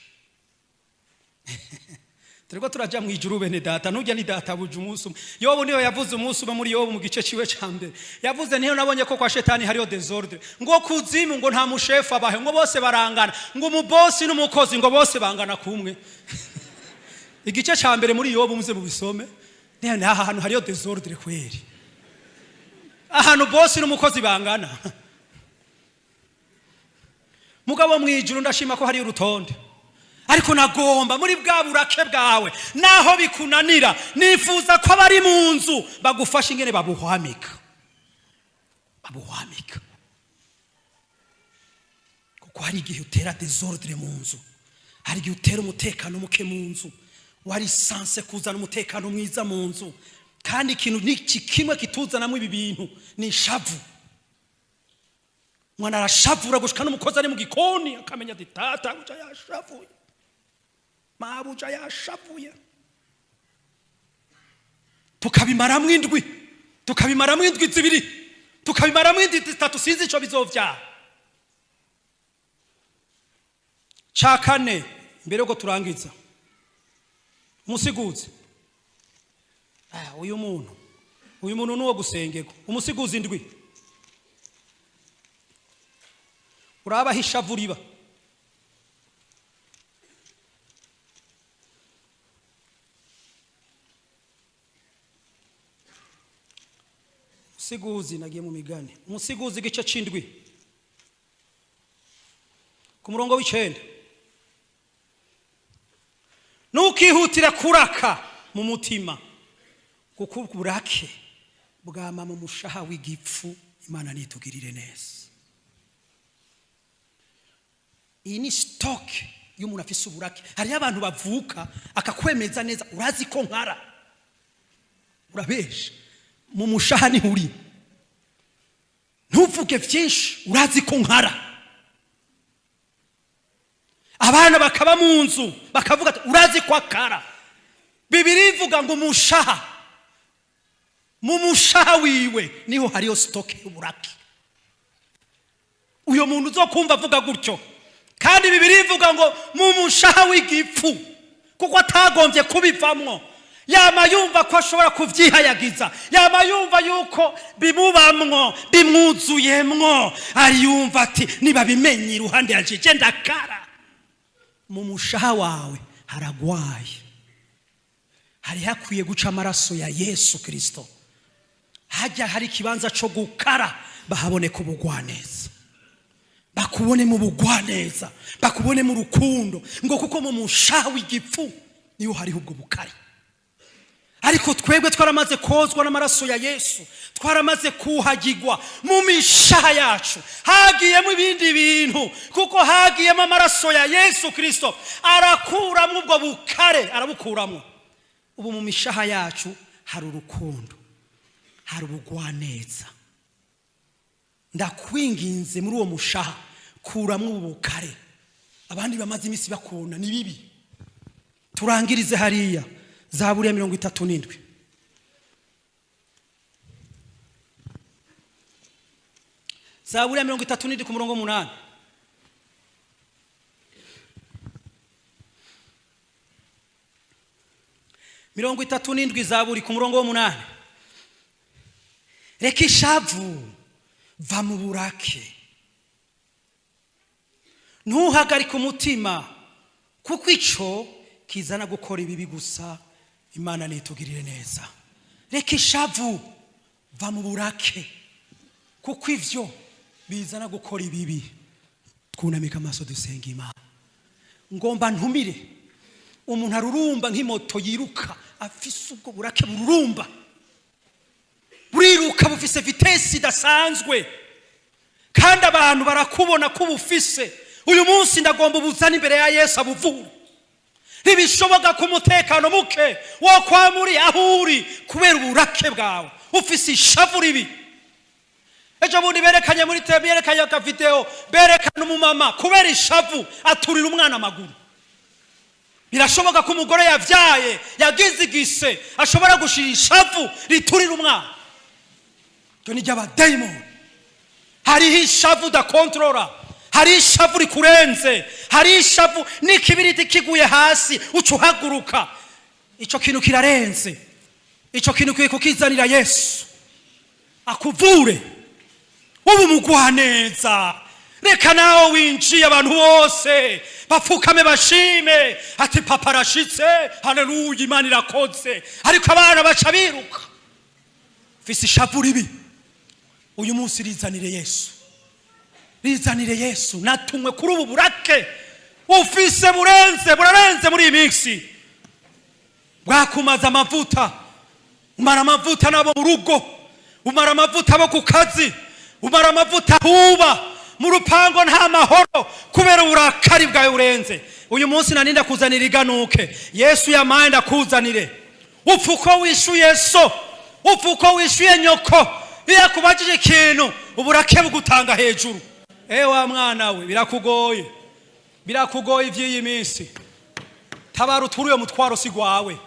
Turiko turaja mu ijuru bene data, nujya ni data buja umunsi. Yobu niyo yavuze umunsi muri Yobu mu gice ciwe ca mbere, yavuze niyo nabonye ko kwa shetani hariyo desordre, ngo kuzimu ngo nta mushefu abahe, ngo bose barangana, ngo umubosi n'umukozi ngo bose bangana kumwe. Igice ca mbere muri Yobu muze mu bisome, ne ahantu hariyo desordre kweri, ahantu bosi n'umukozi bangana. Mugabo mu ijuru ndashima ko hariyo urutonde, ariko nagomba muri bwa burake bwawe naho bikunanira, nifuza ko abari mu nzu bagufasha ingene babuhwamika, kuko hari igihe utera desordre mu nzu, hari igihe utera umutekano muke mu nzu, wari sanse kuzana umutekano mwiza mu nzu, kandi ikintu n'iki kimwe kituzanamo ibi bintu ni ishavu. Mwana arashavura gushika n'umukozi ari mu gikoni akamenya ati tata buja yashavuye, mabuja yashavuye. Tukabimaramwo indwi, tukabimaramwo indwi zibiri, tukabimaramwo indwi zitatu, sinzi ico bizovyara. Ca kane mbere yuko turangiza, umusiguzi uyu muntu nuwo gusengerwa. Umusiguzi indwi uraba hishavu riba, umusiguzi nagiye mu migani, umusiguzi igice c'indwi ku murongo w'9, nukihutira kuraka mu mutima kuko uburake bwama mu mushaha w'igipfu. Imana nitugirire neza. Iyi ni stock y'umuntu afise uburake. Hari abantu bavuka akakwemeza neza, urazi ko nkara, urabesha mu mushaha ni huri, ntuvuge vyinshi, urazi ko nkara. Abana bakaba mu nzu bakavuga ati urazi ko akara. Bibiri ivuga ngo umushaha, mu mushaha wiwe niho hariyo stock y'uburake. Uyo muntu uzokumva avuga gutyo, kandi Bibiri ivuga ngo mu mushaha w'igipfu, kuko atagombye kubivamwo. Yama yumva ko ashobora kuvyihayagiza, yama yumva yuko bimubamwo, bimwuzuyemwo, ari yumva ati niba bimenye iruhande yanje je ndakara. Mu mushaha wawe haragwaye, hari hakwiye guca amaraso ya Yesu Kristo. Hajya hari kibanza cyo gukara, bahabone ku bugwaneza, bakubone mu bugwaneza, bakubone mu rukundo, ngo kuko mu mushaha w'igipfu niho hari ubwo bukari. Ariko twebwe twaramaze kozwa n'amaraso ya Yesu, twaramaze kuhagirwa. Mu mishaha yacu hagiyemo ibindi bintu, kuko hagiyemo amaraso ya Yesu Kristo, arakuramo ubwo bukare, arabukuramo. Ubu mu mishaha yacu hari urukundo, hari ubugwaneza. Ndakwinginze muri uwo mushaha kuramo ubukare. Abandi bamaze imisi bakona ni bibi. Turangirize hariya Zaburi ya 37. Zaburi ya 37 ku murongo 8. Mirongo 37 Zaburi ku murongo 8. Reka ishavu va mu burake, ntuhagarike umutima, kuko ico kizana gukora ibibi gusa. Imana nitugirire neza. Reka ishavu va mu burake, kuko ivyo bizana gukora ibibi. Twunamika amaso dusenga Imana. Ngomba ntumire umuntu arurumba nk'imoto yiruka, afise ubwo burake bururumba, buriruka bufise vitesi idasanzwe, kandi abantu barakubona ko bufise. Uyu munsi ndagomba ubuzana imbere ya Yesu abuvura. Ntibishoboka ku mutekano muke wo kwa muri aho uri kubera uburake bwawe, ufise ishavu ribi. Ejo bundi berekanye muri TV, berekanye ka video, berekana umumama kubera ishavu aturira umwana amaguru. Birashoboka ko umugore yavyaye yagize igise ashobora gushira ishavu riturira umwana. Cyo ni jaba daimon. Hari ishavu da controller, hari ishavu rikurenze, hari ishavu n'ikibiriti kiguye hasi ucuhaguruka. Ico kintu kirarenze. Ico kintu kiye kukizanira Yesu akuvure. Ubu mugwaneza. Reka nawe winjiye abantu bose bapfukame bashime ati papa arashitse, haleluya, Imana irakoze. Ariko abana baca biruka, fisi ishavu ribi. Uyu munsi rizanire Yesu, rizanire Yesu. Natumwe kuri ubu burake ufise burarenze muri iyi minsi. Bwakumaza amavuta, umara amavuta nabo mu rugo, umara amavuta abo ku kazi, umara amavuta huba mu rupango nta mahoro kubera uburakari bwawe burenze. Uyu munsi naninda kuzanira iganuke. Yesu yamaye ndakuzanire. Upfuko wishuye so, upfuko wishuye nyoko, iyo kubajije ikintu uburake bugutanga hejuru. Wa mwana we, birakugoye ivy'iyi minsi. Tabara uturuye mutwaro sigwawe.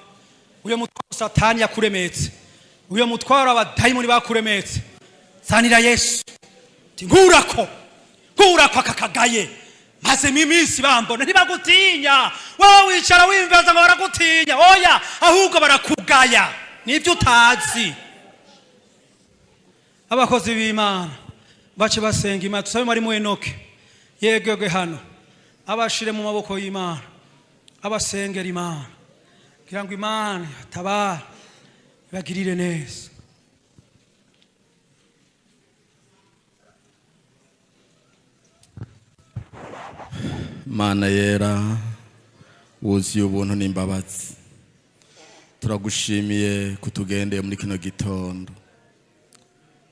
Uyo mutwaro Satani yakuremetse, uyo mutwaro abadayimoni bakuremetse. Zanira Yesu. Ngurako akakagaye, maze iminsi bambona ntibagutinya. Wowe wicara wimbaza ngo baragutinya. Oya, ahubwo barakugaya, nibyo utazi. Abakozi b'Imana bace basenga Imana. Tusabe muri mu Enoke yegege hano, abashire mu maboko y'Imana, abasengera Imana kugira ngo Imana tabara bagirire neza. Mana yera, wuzuye ubuntu n'imbabazi, turagushimiye kutugendeye muri kino gitondo.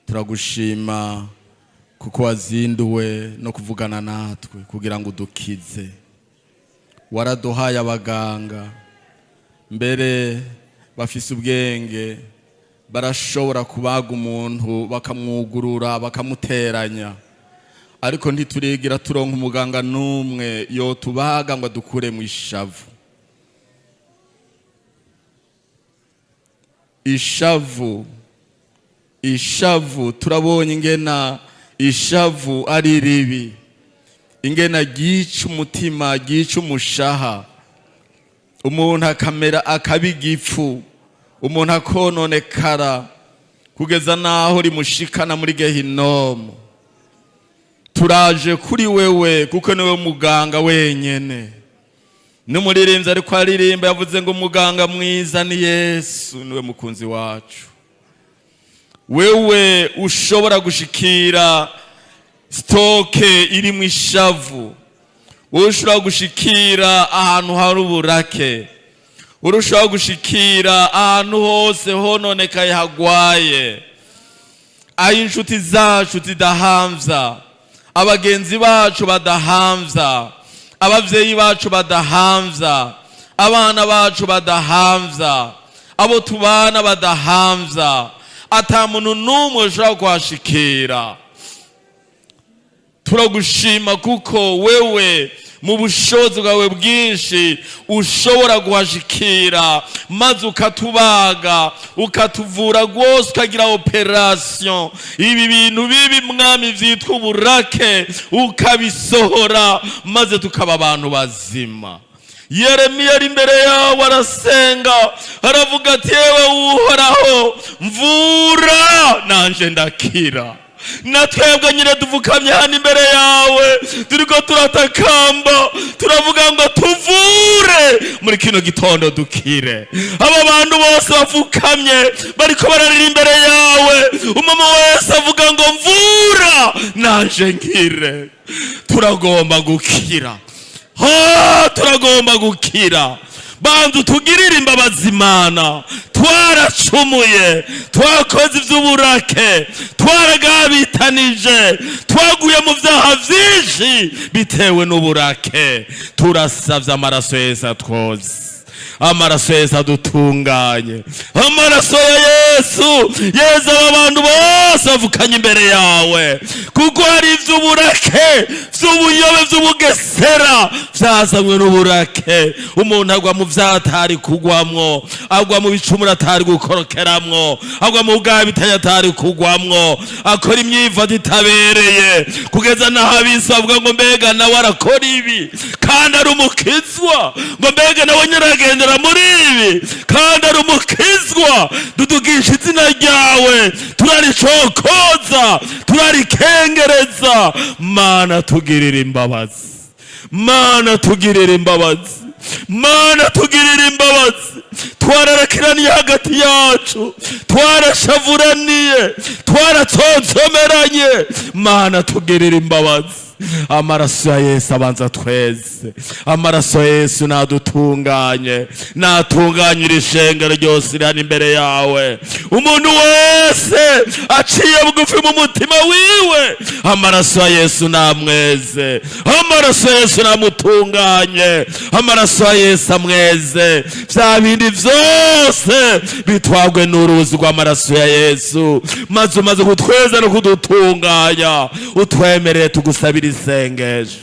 Turagushima kuko wazinduwe no kuvugana natwe kugira ngo udukize. Waraduhaye abaganga, mbere bafise ubwenge, barashobora kubaga umuntu bakamwugurura bakamuteranya. Ariko ntiturigira turonka umuganga numwe yo tubaga ngo dukure mu ishavu. Ishavu turabonye ingena ishavu ari ribi, ingena gica umutima, gica umushaha, umuntu akamera akabigifu, umuntu akononekara kugeza naho rimushikana muri gehinomu. Turaje kuri wewe kuko niwe muganga wenyene. N'umuririmbyi ariko aririmba yavuze ngo muganga mwiza ni Yesu, niwe mukunzi wacu. Wewe ushobora gushikira stoke iri mu ishavu, ushobora gushikira ahantu hari uburake, ushobora gushikira ahantu hose hononekaye hagwaye, aho inshuti zacu zidahamvya, abagenzi bacu badahamvya, abavyeyi bacu badahamvya, abana bacu badahamvya, abo tubana badahamvya, ata muntu n'umwe ushobora kuhashikira. Turagushima kuko wewe mu bushobozi bwawe bwinshi ushobora guhashikira maze ukatubaga ukatuvura rwose ukagira operation ibi bintu bibi mwami vyitwa uburake ukabisohora maze tukaba abantu bazima. Yeremiya ari imbere yawe arasenga aravuga ati yewe uhoraho mvura nanje ndakira. Natwebwe nyine dufukamye hano imbere yawe turiko turatakamba turavuga ngo tuvure muri kino gitondo dukire. Aba bantu bose bafukamye bariko bararira imbere yawe umama wese avuga ngo mvura nanje nkire. Turagomba gukira, turagomba gukira. Bantu tugirire imbabazi Imana, twaracumuye twakoze ivy'uburake twaragabitanije twaguye mu vyaha vyinshi bitewe n'uburake. Turasavye amaraso Yesu atwoze, amaraso Yesu adutunganye, amaraso ya Yesu yeza abantu bose bavukanye imbere yawe, kuko hari ivy'uburake vy'ubuyobe vy'ubugesera vyazanywe n'uburake. Umuntu agwa mu vyaha atari kugwamwo, agwa mu bicumuro atari gukorokeramwo, agwa mu bwabitanya atari kugwamwo, akora imyifato itabereye kugeza naho abisi bavuga ngo mbega nawe arakora ibi kandi ari umukizwa, ngo mbega nawe nyiragendera muri ibi kandi ari umukizwa. Dudugisha izina ryawe, turaricokoza, turarikengereza. Mana tugirira imbabazi, Mana tugirira imbabazi, Mana tugirira imbabazi. Twararakiraniye hagati yacu, twarashavuraniye, twaratsonsomeranye. Mana tugirira imbabazi. Amaraso ya Yesu abanza tweze, amaraso ya Yesu nadutunganye, natunganyira ishengero ryose riri imbere yawe. Umuntu wese aciye bugufi mu mutima wiwe, amaraso ya Yesu namweze, amaraso ya Yesu namutunganye, amaraso ya Yesu amweze. Vya bindi vyose bitwagwe n'uruzi rw'amaraso ya Yesu, maze umaze kutweza no kudutunganya utwemerere tugusabira isengesho.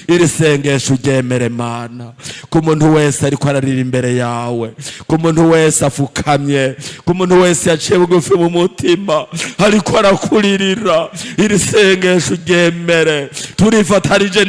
Iri sengesho uryemere Mana, ku muntu wese ariko ararira imbere yawe, ku muntu wese afukamye, ku muntu wese yaciye bugufi mu mutima ariko arakuririra. Iri sengesho uryemere. Turifatanije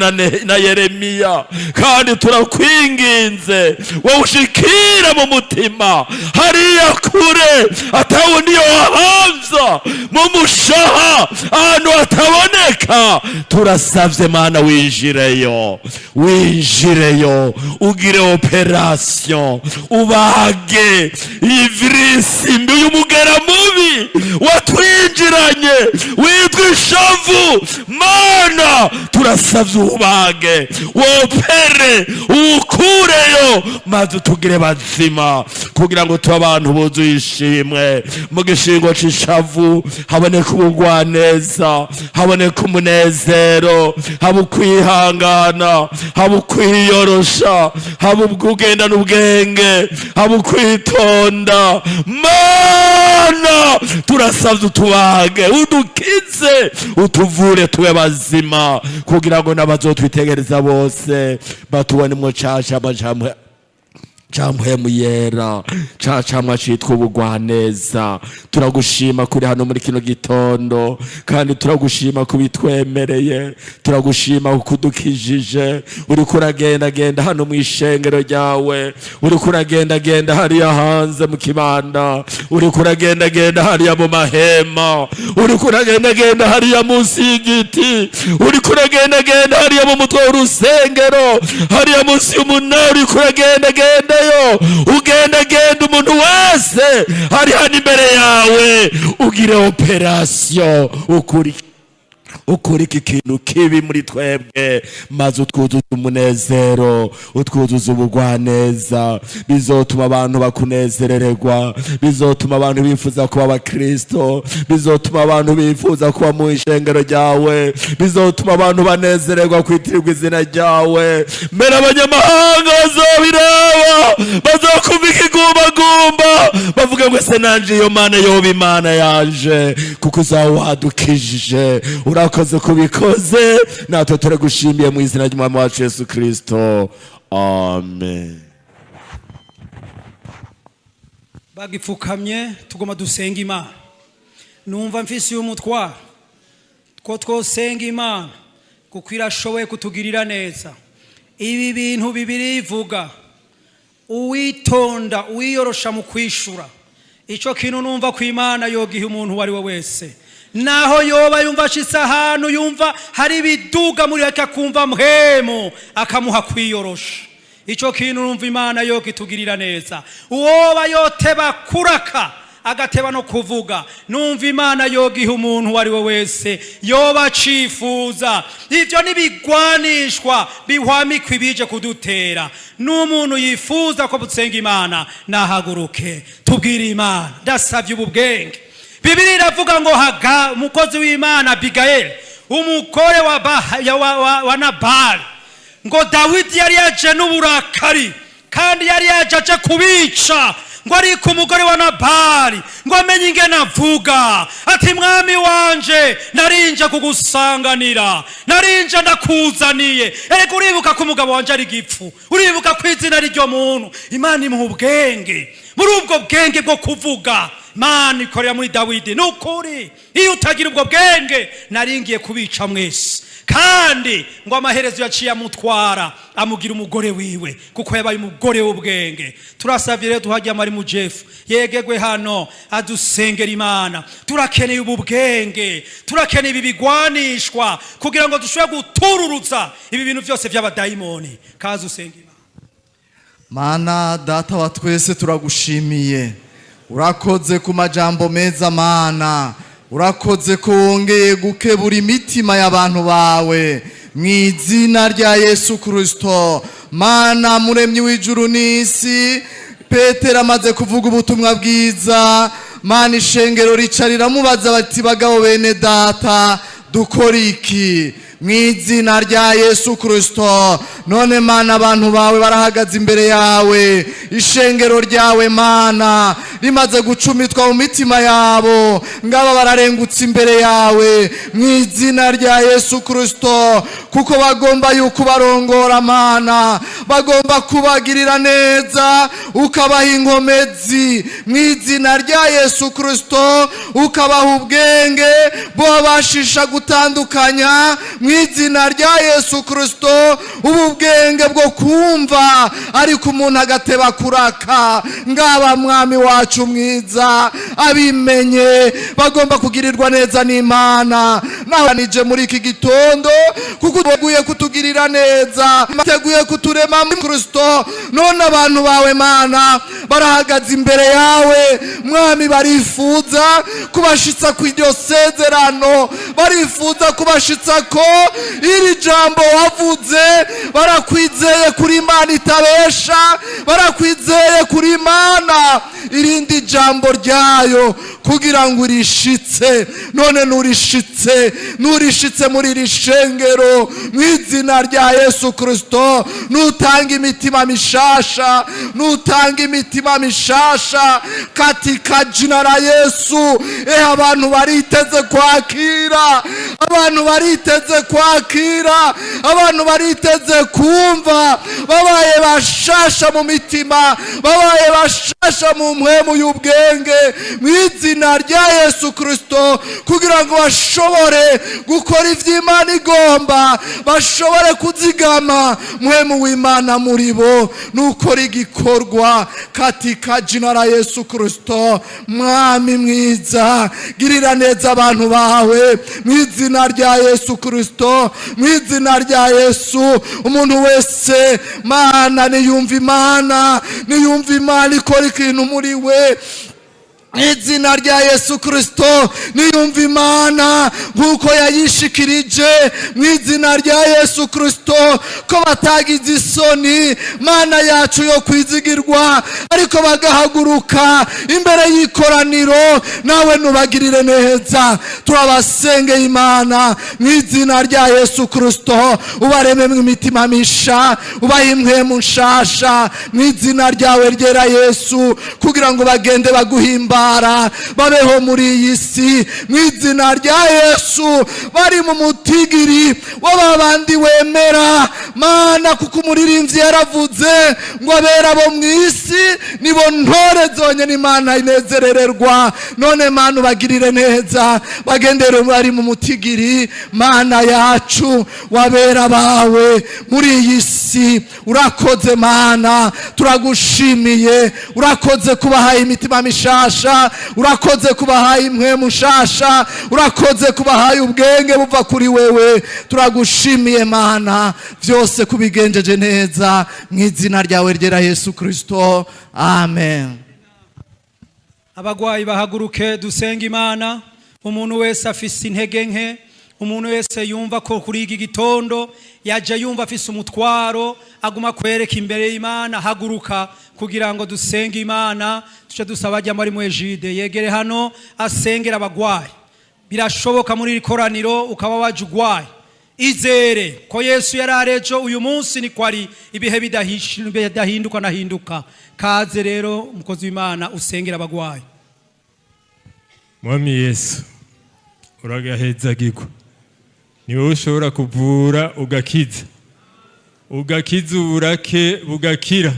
na Yeremiya kandi turakwinginze wowe ushikire mu mutima hariya kure atawundi yohamza mu mushaha ahantu hataboneka. Turasavye Mana winjireyo, winjireyo ugire operation, ubage ivirisi mbi y'umugera mubi watwinjiranye witwa ishavu. Mana turasavye ubage, wopere, ukureyo maze tugire bazima, kugira ngo tuba abantu buzuye ishimwe. Mu gishingo c'ishavu haboneka ubugwaneza, haboneka umunezero, haba ukwihangana, haba ukwiyorosha, haba ukugendana ubwenge, haba ukwitonda. Mana turasavye utubage, udukize, utuvure tube bazima, kugira ngo n'abazotwitegereza bose batubonemo cashama Jamhemu yera, camwa citwa ubugwaneza. Turagushima kuri hano muri kino gitondo, kandi turagushima kubitwemereye, turagushima kudukijije. Uriko uragenda hano mu ishengero ryawe, uriko uragenda hariya hanze mu kibanda, uriko uragenda hariya mu mahema, uriko uragenda hariya munsi y'igiti, uriko uragenda hariya mu mutwe w'urusengero, hariya munsi y'umunara, uriko uragenda ugenda umuntu wese hari hano imbere yawe, ugire operation, ukuri iki kintu kibi muri twebwe, maze utwuzuza umunezero, utwuzuza ubugwaneza. Bizotuma abantu bakunezerererwa, bizotuma abantu bifuza kuba abakristo, bizotuma abantu bifuza kuba mu ishengero ryawe, bizotuma abantu banezererwa kwitirirwa izina ryawe. Mbere abanyamahanga bazobireba, bazokumva ikigumagumba, bavuga ngo ese nanje iyo Mana yoba Imana yanje, kuko uzawe wadukijije. Urakoze urakoze kubikoze, natwe turagushimiye mu izina ry'umwami wacu Yesu Kristo, amen. bagipfukamye tugoma dusenga Imana. Numva mfise y'umutwaro ko twosenga Imana kuko irashoboye kutugirira neza. Ibi bintu bibiri ivuga, uwitonda uwiyorosha mu kwishura, ico kintu numva ko Imana yogiha umuntu wari we wese, naho yoba yumva ashitse ahantu yumva hari ibiduga muri akakumva mpemo akamuha kwiyorosha. Ico kintu numva Imana yogitugirira neza. Uwoba yoteba kuraka agateba no kuvuga, numva Imana yogiha umuntu wari we wese yoba cifuza. Ivyo nibigwanishwa bihwamikwa ibije kudutera. N'umuntu yifuza ko butsenga Imana nahaguruke tubwire Imana, ndasavye ubu bwenge. Bibiri iravuga ngo Haga umukozi w'Imana Abigail umugore wa Nabali, ngo Dawidi yari yaje n'uburakari kandi yari yaje kubica, ngo ariko umugore wa Nabali ngo amenye ingene avuga ati mwami wanje narinje kugusanganira, narinje ndakuzaniye, ego uribuka ko umugabo wanje ari gipfu, uribuka ko izina ryo muntu. Imana imuha ubwenge, muri ubwo bwenge bwo kuvuga Imana ikorera muri Dawidi. Nukuri iyo utagira ubwo bwenge naringiye kubica mwese. Kandi ngo amaherezo yaciye amutwara amugira umugore wiwe kuko yabaye umugore w'ubwenge. Turasavye rero tuhajya mari mu Jeff yegegwe hano adusengera Imana. Turakeneye ubu bwenge, turakeneye ibi bigwanishwa kugira ngo dushobore gutururuza ibi bintu byose by'abadayimoni. Kaza usenga Imana. Mana data wa twese turagushimiye, urakoze ku majambo meza Mana, urakoze ko wongeye gukebura imitima y'abantu bawe mu izina rya Yesu Kristo. Mana muremyi w'ijuru n'isi, Petero amaze kuvuga ubutumwa bwiza, Mana ishengero rica riramubaza bati bagabo bene data dukora iki? Mu izina rya Yesu Kristo. None Mana abantu bawe barahagaze imbere yawe, ishengero ryawe Mana rimaze gucumitwa mu mitima yabo, ngaba bararengutse imbere yawe mu izina rya Yesu Kristo, kuko bagomba yuko barongora Mana, bagomba kubagirira neza ukabaha inkomezi mu izina rya Yesu Kristo, ukabaha ubwenge bo bashisha gutandukanya mu izina rya Yesu Kristo, ubu bwenge bwo kumva ariko umuntu agateba kuraka. Ngaba mwami wacu mwiza, abimenye bagomba kugirirwa neza n'Imana. Nahanije muri iki gitondo kuko uteguye kutugirira neza, uteguye kuturema muri Kristo. None abantu bawe Mana barahagaze imbere yawe mwami, barifuza kubashitsa ku iryo sezerano, barifuza kubashitsa ko iri jambo wavuze. Barakwizeye kuri Imana itabesha, barakwizeye kuri Imana irindi jambo ryayo kugira ngo urishitse. None nurishitse muri iri shengero mu izina rya Yesu Kristo. Nutanga imitima mishasha, nutanga imitima mishasha katika jina la Yesu. Abantu bariteze kwakira, abantu bariteze kwakira, abantu bariteze kumva, babaye bashasha mu mitima, babaye bashasha mu mpwemu y'ubwenge mu izina rya Yesu Kristo, kugira ngo bashobore gukora ivy'Imana igomba, bashobore kuzigama mpwemu w'Imana muri bo, nukora igikorwa katika jina la Yesu Kristo. Mwami mwiza, girira neza abantu bawe mu izina rya Yesu Kristo, mu izina rya Yesu. Umuntu wese Mana niyumva Imana, niyumva Imana ikora ikintu muri we izina rya Yesu Kristo. Niyumva Imana nkuko yayishikirije mu izina rya Yesu Kristo, ko batagize isoni Mana yacu yo kwizigirwa, ariko bagahaguruka imbere y'ikoraniro. Nawe nubagirire neza, turabasengeye Imana mu izina rya Yesu Kristo. Ubareme mu imitima misha, ubahe impwemu nshasha mu izina ryawe ryera Yesu, kugira ngo bagende baguhimba gutabara babeho muri iyi si mu izina rya Yesu. Bari mu mutigiri w'ababandi wemera Mana, kuko umuririmbyi yaravuze ngo abera bo mu isi nibo ntore zonyine Imana inezerererwa. None Mana ubagirire neza, bagendere bari mu mutigiri Mana yacu, wabera bawe muri iyi si. Urakoze Mana, turagushimiye. Urakoze kubahaye imitima mishasha, urakoze kubahaye impwemu nshasha, urakoze kubahaye ubwenge buva kuri wewe. Turagushimiye Mana, byose kubigenjeje neza mu izina ryawe ryera Yesu Kristo, amen. Abagwayi bahaguruke dusenga Imana. Umuntu wese afise intege nke, umuntu wese yumva ko kuri iki gitondo yaje yumva afise umutwaro, aguma kwereka imbere y'Imana, haguruka kugira ngo dusenge Imana. Tuce dusaba ajya muri Mwejide yegere hano asengera abagwayi. Birashoboka muri iri koraniro ukaba waje ugwaye, izere ko Yesu yararejo uyu munsi ni kwari ibihe bidahinduka nahinduka. Kaze rero umukozi w'Imana usengera abagwayi. Mwami Yesu, uragahezagirwa. Ni wowe ushobora kuvura ugakiza, ugakiza uburake bugakira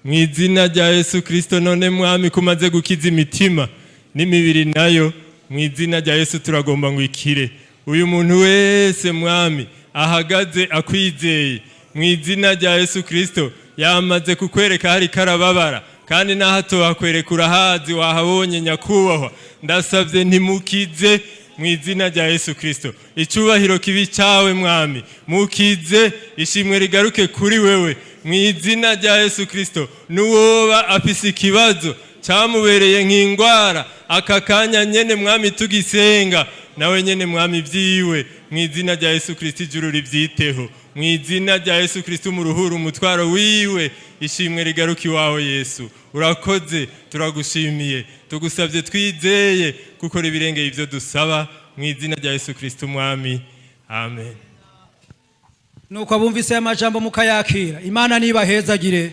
mu izina rya Yesu Kristo. None Mwami, kumaze gukiza imitima n'imibiri nayo, mu izina rya Yesu turagomba ngo ikire. Uyu muntu wese Mwami ahagaze akwizeye, mu izina rya Yesu Kristo, yamaze kukwereka hari karababara, kandi nahato wakwereka urahazi, wahabonye nyakubahwa. Ndasabye ntimukize mu izina rya Yesu Kristo. Icyubahiro kibi cyawe Mwami, mukize, ishimwe rigaruke kuri wewe mu izina rya Yesu Kristo. Nuwoba afise ikibazo cyamubereye nk'indwara, aka kanya nyene Mwami tugisenga, nawe nyene Mwami byiwe mu izina rya Yesu Kristo ijuru ribyiteho. Mu izina rya Yesu Kristo umuruhura umutwaro wiwe, ishimwe rigaruke iwawe Yesu. Urakoze, turagushimiye, tugusabye twizeye gukora ibirengeye ibyo dusaba mu izina rya Yesu Kristo Mwami, amen. Nuko abumvise amajambo mukayakira. Imana nibahezagire.